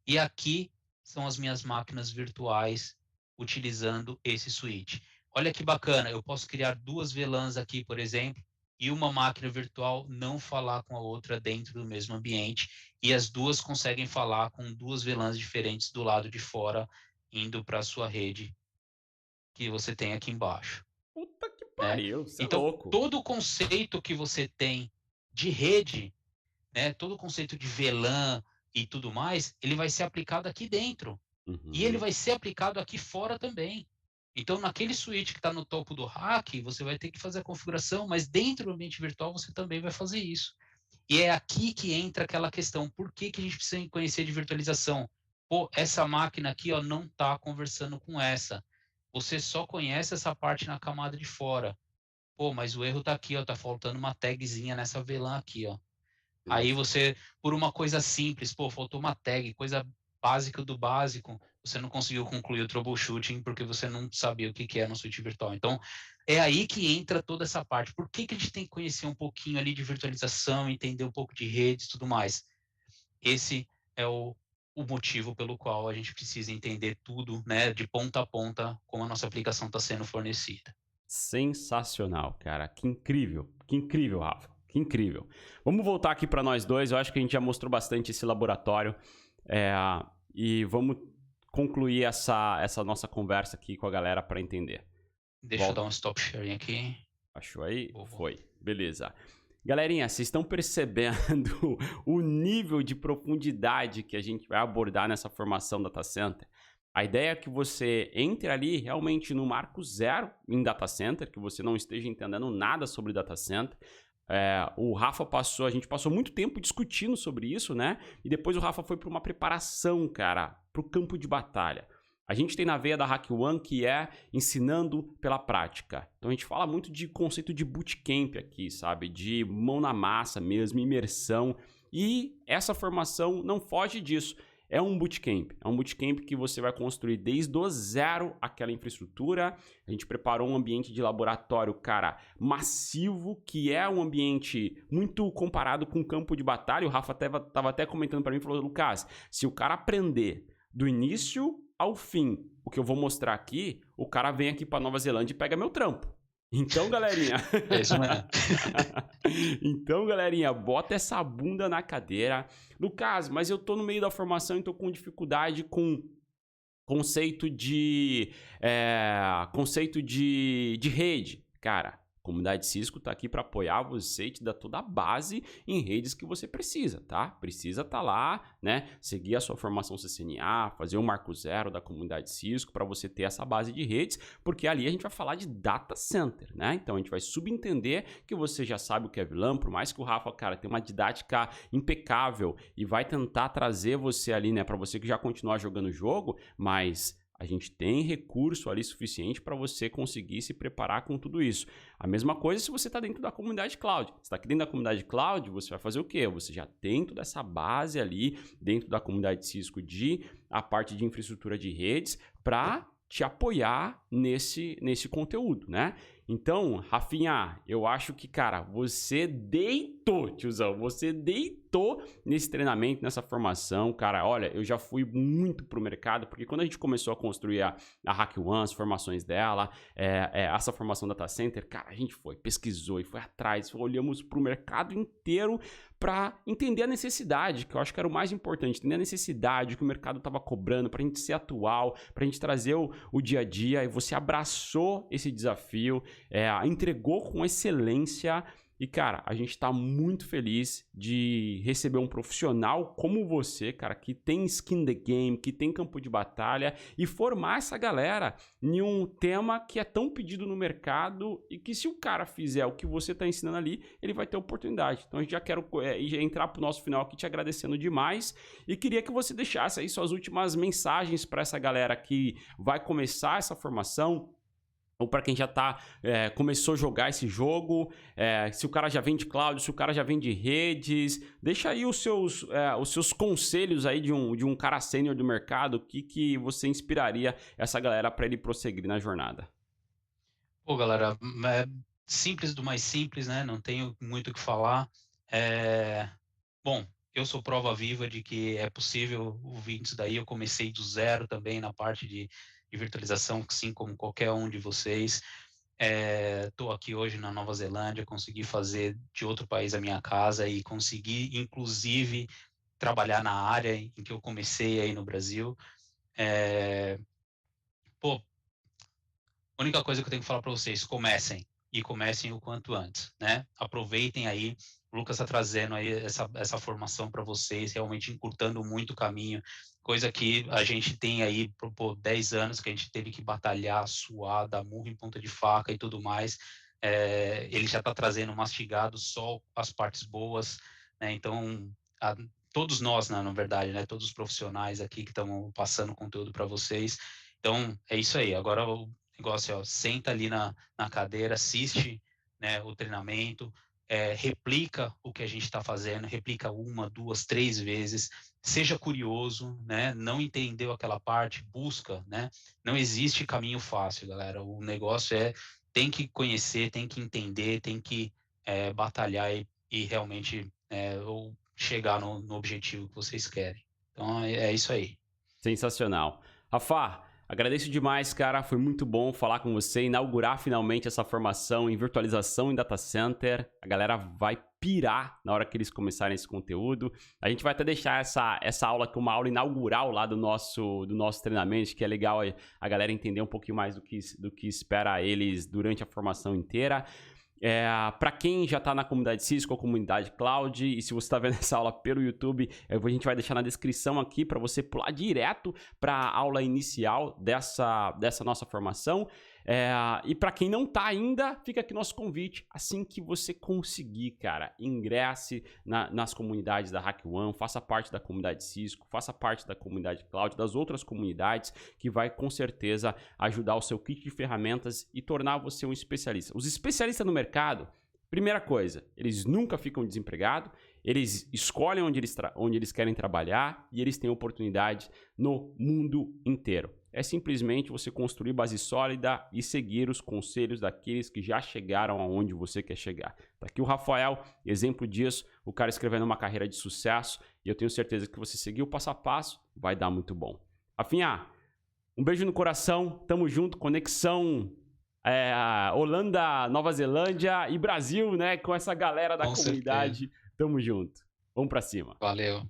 S2: E aqui são as minhas máquinas virtuais utilizando esse switch. Olha que bacana, eu posso criar 2 VLANs aqui, por exemplo, e uma máquina virtual não falar com a outra dentro do mesmo ambiente, e as 2 conseguem falar com 2 VLANs diferentes do lado de fora, indo para a sua rede que você tem aqui embaixo,
S1: Puta que
S2: né.
S1: pariu, você é
S2: Então,
S1: louco.
S2: todo o conceito que você tem de rede, né, todo o conceito de VLAN e tudo mais, ele vai ser aplicado aqui dentro. E ele
S1: Uhum.
S2: vai ser aplicado aqui fora também. Então, naquele switch que está no topo do rack, você vai ter que fazer a configuração, mas dentro do ambiente virtual você também vai fazer isso. E é aqui que entra aquela questão, por que, que a gente precisa conhecer de virtualização? Pô, essa máquina aqui ó, não está conversando com essa. Você só conhece essa parte na camada de fora. Pô, mas o erro está aqui, ó, tá faltando uma tagzinha nessa VLAN aqui, ó. Aí
S1: Isso.
S2: você, por uma coisa simples, pô, faltou uma tag, coisa básica do básico, você não conseguiu concluir o troubleshooting porque você não sabia o que que é no switch virtual. Então, é aí que entra toda essa parte. Por que que a gente tem que conhecer um pouquinho ali de virtualização, entender um pouco de redes e tudo mais? Esse é o motivo pelo qual a gente precisa entender tudo, né, de ponta a ponta, como a nossa aplicação está sendo fornecida.
S1: Sensacional, cara. Que incrível, Rafa. Que incrível. Vamos voltar aqui para nós dois. Eu acho que a gente já mostrou bastante esse laboratório. é, e vamos concluir essa nossa conversa aqui com a galera para entender.
S2: Deixa eu dar
S1: Volta.
S2: um stop sharing aqui.
S1: Achou aí?
S2: Vou
S1: Foi. Beleza. Galerinha, vocês estão percebendo o nível de profundidade que a gente vai abordar nessa formação data center? A ideia é que você entre ali realmente no marco zero em data center, que você não esteja entendendo nada sobre data center. O Rafa a gente passou muito tempo discutindo sobre isso, né? E depois o Rafa foi para uma preparação, cara, para o campo de batalha. A gente tem na veia da Hack One que é ensinando pela prática. Então a gente fala muito de conceito de bootcamp aqui, sabe? De mão na massa mesmo, imersão. E essa formação não foge disso. É um bootcamp. É um bootcamp que você vai construir desde o zero aquela infraestrutura. A gente preparou um ambiente de laboratório, cara, massivo, que é um ambiente muito comparado com o campo de batalha. O Rafa estava até comentando para mim, falou, Lucas, se o cara aprender do início ao fim o que eu vou mostrar aqui, o cara vem aqui para Nova Zelândia e pega meu trampo. Então, galerinha.
S2: É isso mesmo.
S1: Então, galerinha, bota essa bunda na cadeira. Lucas, mas eu tô no meio da formação e tô com dificuldade com conceito de rede. Cara, a comunidade Cisco tá aqui para apoiar você e te dar toda a base em redes que você precisa, tá? Precisa tá lá, né? Seguir a sua formação CCNA, fazer o marco zero da comunidade Cisco para você ter essa base de redes, porque ali a gente vai falar de data center, né? Então a gente vai subentender que você já sabe o que é VLAN, por mais que o Rafa, cara, tem uma didática impecável e vai tentar trazer você ali, né, para você que já continuar jogando o jogo, mas a gente tem recurso ali suficiente para você conseguir se preparar com tudo isso. A mesma coisa se você está dentro da comunidade cloud. Você está aqui dentro da comunidade cloud, você vai fazer o quê? Você já tem toda essa base ali dentro da comunidade Cisco de a parte de infraestrutura de redes para te apoiar nesse conteúdo, né? Então, Rafinha, eu acho que, cara, você deitou, tiozão, você deitou nesse treinamento, nessa formação, cara. Olha, eu já fui muito pro mercado, porque quando a gente começou a construir a Hack One, as formações dela, essa formação data center, cara, a gente pesquisou e foi atrás, olhamos pro mercado inteiro para entender a necessidade, que eu acho que era o mais importante, entender a necessidade que o mercado estava cobrando, para a gente ser atual, para a gente trazer o dia a dia, e você abraçou esse desafio, entregou com excelência. E, cara, a gente tá muito feliz de receber um profissional como você, cara, que tem skin in the game, que tem campo de batalha, e formar essa galera em um tema que é tão pedido no mercado e que se o cara fizer o que você tá ensinando ali, ele vai ter oportunidade. Então a gente já quero entrar pro nosso final aqui te agradecendo demais e queria que você deixasse aí suas últimas mensagens para essa galera que vai começar essa formação, ou para quem já começou a jogar esse jogo, se o cara já vem de cloud, se o cara já vem de redes, deixa aí os seus conselhos aí de um cara sênior do mercado, o que você inspiraria essa galera para ele prosseguir na jornada?
S2: Pô, galera, é simples do mais simples, né? Não tenho muito o que falar. Bom, eu sou prova viva de que é possível vir isso daí. Eu comecei do zero também na parte de virtualização, assim como qualquer um de vocês. Estou aqui hoje na Nova Zelândia, consegui fazer de outro país a minha casa e consegui, inclusive, trabalhar na área em que eu comecei aí no Brasil. Pô, a única coisa que eu tenho que falar para vocês, comecem, e comecem o quanto antes, né? Aproveitem aí, o Lucas está trazendo aí essa formação para vocês, realmente encurtando muito o caminho, coisa que a gente tem aí por 10 anos, que a gente teve que batalhar, suar, dar murro em ponta de faca e tudo mais. Ele já está trazendo mastigado só as partes boas, né? Então, todos nós, né, na verdade, né, todos os profissionais aqui que estão passando conteúdo para vocês. Então, é isso aí. Agora o negócio, ó, senta ali na cadeira, assiste, né, o treinamento, replica o que a gente está fazendo, replica 1, 2, 3 vezes, seja curioso, né, não entendeu aquela parte, busca, né, não existe caminho fácil, galera, o negócio tem que conhecer, tem que entender, tem que batalhar e realmente ou chegar no objetivo que vocês querem. Então, é isso aí.
S1: Sensacional. Rafa, agradeço demais, cara. Foi muito bom falar com você, inaugurar finalmente essa formação em virtualização em data center. A galera vai pirar na hora que eles começarem esse conteúdo. A gente vai até deixar essa aula aqui, uma aula inaugural lá do nosso treinamento, que é legal a galera entender um pouquinho mais do que espera eles durante a formação inteira. Para quem já está na comunidade Cisco ou comunidade Cloud, e se você está vendo essa aula pelo YouTube, a gente vai deixar na descrição aqui para você pular direto para a aula inicial dessa nossa formação. E para quem não está ainda, fica aqui nosso convite. Assim que você conseguir, cara, ingresse nas comunidades da HackOne, faça parte da comunidade Cisco, faça parte da comunidade Cloud, das outras comunidades, que vai com certeza ajudar o seu kit de ferramentas e tornar você um especialista. Os especialistas no mercado, primeira coisa, eles nunca ficam desempregados, eles escolhem onde eles querem trabalhar e eles têm oportunidade no mundo inteiro. É simplesmente você construir base sólida e seguir os conselhos daqueles que já chegaram aonde você quer chegar. Tá aqui o Rafael, exemplo disso, o cara escrevendo uma carreira de sucesso, e eu tenho certeza que você seguir o passo a passo, vai dar muito bom. Rafinha, um beijo no coração, tamo junto, conexão Holanda, Nova Zelândia e Brasil, né, com essa galera da
S2: Com
S1: comunidade,
S2: certeza.
S1: tamo junto. Vamos pra cima.
S2: Valeu.